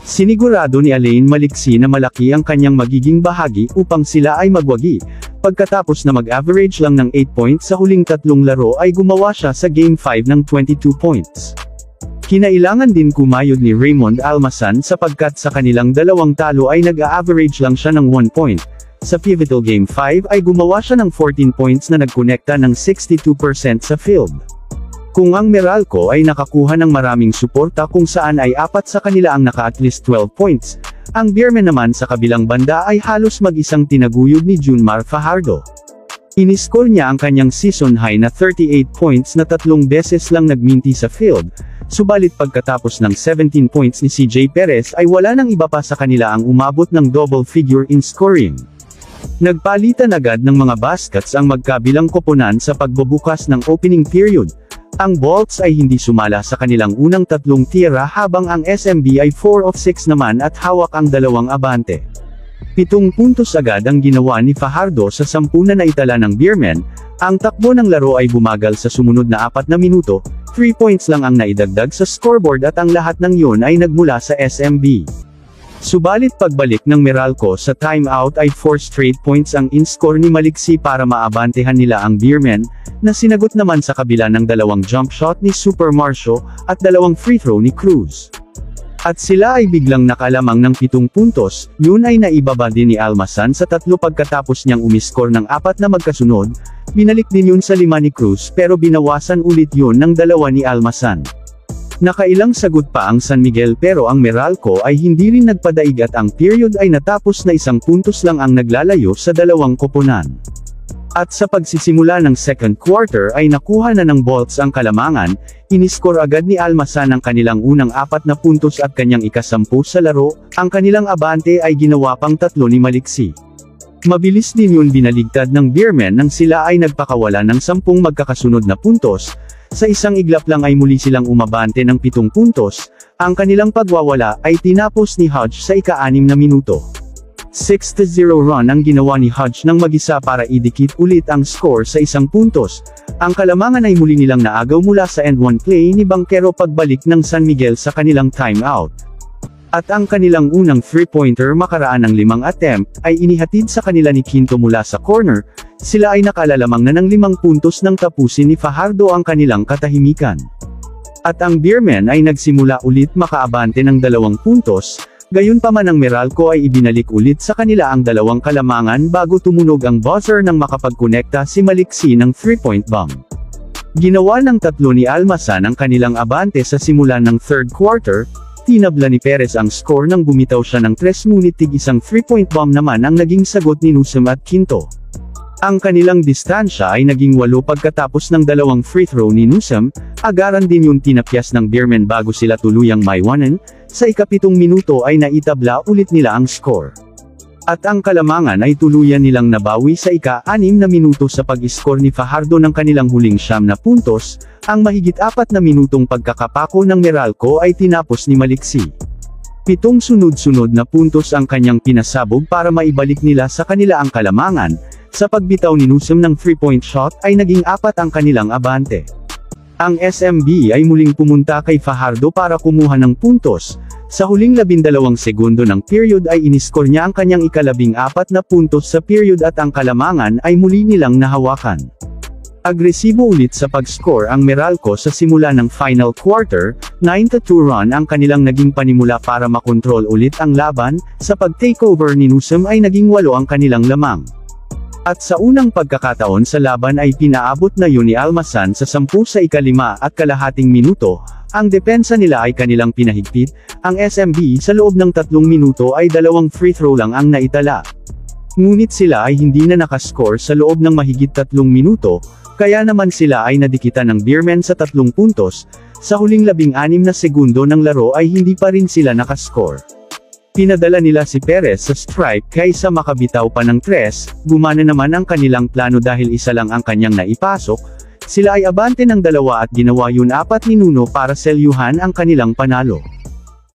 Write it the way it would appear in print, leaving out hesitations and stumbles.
Sinigurado ni Alain Maliksi na malaki ang kanyang magiging bahagi upang sila ay magwagi. Pagkatapos na mag-average lang ng 8 points sa huling tatlong laro ay gumawa siya sa Game 5 ng 22 points. Kinailangan din kumayod ni Raymond Almasan sapagkat sa kanilang dalawang talo ay nag-a-average lang siya ng 1 point. Sa pivotal Game 5 ay gumawa siya ng 14 points na nagkonekta ng 62% sa field. Kung ang Meralco ay nakakuha ng maraming suporta kung saan ay 4 sa kanila ang naka at least 12 points, ang Beermen naman sa kabilang banda ay halos mag-isang tinaguyod ni Junmar Fajardo. Iniskor niya ang kanyang season high na 38 points na 3 beses lang nagminti sa field, subalit pagkatapos ng 17 points ni CJ Perez ay wala nang iba pa sa kanila ang umabot ng double figure in scoring. Nagpalitan agad ng mga baskets ang magkabilang koponan sa pagbubukas ng opening period. Ang Bolts ay hindi sumala sa kanilang unang 3 tira habang ang SMB ay 4 of 6 naman at hawak ang 2 abante. 7 puntos agad ang ginawa ni Fajardo sa 10 na naitala ng Beermen. Ang takbo ng laro ay bumagal sa sumunod na 4 na minuto, 3 points lang ang naidagdag sa scoreboard at ang lahat ng yun ay nagmula sa SMB. Subalit pagbalik ng Meralco sa timeout ay 4 straight points ang in-score ni Maliksi para maabantehan nila ang Beermen, na sinagot naman sa kabila ng 2 jump shot ni Super Marcio, at 2 free throw ni Cruz. At sila ay biglang nakalamang ng 7 puntos, yun ay naibaba din ni Almasan sa 3 pagkatapos niyang umiskor ng 4 na magkasunod, binalik din yun sa 5 ni Cruz pero binawasan ulit yun ng 2 ni Almasan. Nakailang sagot pa ang San Miguel pero ang Meralco ay hindi rin nagpadaig at ang period ay natapos na 1 puntos lang ang naglalayo sa 2 koponan. At sa pagsisimula ng second quarter ay nakuha na ng Bolts ang kalamangan, iniskor agad ni Almasan ang kanilang unang 4 na puntos at kanyang ika-10 sa laro, ang kanilang abante ay ginawa pang 3 ni Maliksi. Mabilis din yun binaligtad ng Beermen nang sila ay nagpakawala ng 10 magkakasunod na puntos. Sa isang iglap lang ay muli silang umabante ng 7 puntos, ang kanilang pagwawala ay tinapos ni Hodge sa ika-6 na minuto. 6-0 run ang ginawa ni Hodge ng mag-isa para idikit ulit ang score sa 1 puntos. Ang kalamangan ay muli nilang naagaw mula sa end 1 play ni Banquero pagbalik ng San Miguel sa kanilang timeout. At ang kanilang unang 3-pointer makaraan ng 5 attempt, ay inihatid sa kanila ni Quinto mula sa corner. Sila ay nakalalamang na ng 5 puntos nang tapusin ni Fajardo ang kanilang katahimikan. At ang Beermen ay nagsimula ulit makaabante ng 2 puntos, gayunpaman ang Meralco ay ibinalik ulit sa kanila ang 2 kalamangan bago tumunog ang buzzer nang makapagkonekta si Maliksi ng 3-point bomb. Ginawa ng 3 ni Almasan ang kanilang abante sa simula ng third quarter. Tinabla ni Perez ang score nang bumitaw siya ng 3 ngunit tig-1 3-point bomb naman ang naging sagot ni Newsom at Quinto. Ang kanilang distansya ay naging 8 pagkatapos ng 2 free throw ni Newsom, agaran din yung tinapyas ng Beermen bago sila tuluyang maiwanan, sa ika-7 minuto ay naitabla ulit nila ang score. At ang kalamangan ay tuluyan nilang nabawi sa ika-6 na minuto sa pag-score ni Fajardo ng kanilang huling 9 na puntos, ang mahigit 4 na minutong pagkakapako ng Meralco ay tinapos ni Maliksi. 7 sunod-sunod na puntos ang kanyang pinasabog para maibalik nila sa kanila ang kalamangan, sa pagbitaw ni Newsom ng 3-point shot ay naging 4 ang kanilang abante. Ang SMB ay muling pumunta kay Fajardo para kumuha ng puntos. Sa huling 12 segundo ng period ay iniskor niya ang kanyang ika-14 na puntos sa period at ang kalamangan ay muli nilang nahawakan. Agresibo ulit sa pag-score ang Meralco sa simula ng final quarter, 9-2 run ang kanilang naging panimula para makontrol ulit ang laban, sa pag-takeover ni Newsom ay naging 8 ang kanilang lamang. At sa unang pagkakataon sa laban ay pinaabot na yun ni Almasan sa 10 sa ika-5 at kalahating minuto, ang depensa nila ay kanilang pinahigpit, ang SMB sa loob ng 3 minuto ay 2 free throw lang ang naitala. Ngunit sila ay hindi na nakascore sa loob ng mahigit 3 minuto, kaya naman sila ay nadikitan ng Beermen sa 3 puntos, sa huling 16 na segundo ng laro ay hindi pa rin sila nakascore. Pinadala nila si Perez sa stripe kaysa makabitaw pa ng 3, gumana naman ang kanilang plano dahil isa lang ang kanyang naipasok, sila ay abante ng 2 at ginawa yun 4 ni Nuno para selyuhan ang kanilang panalo.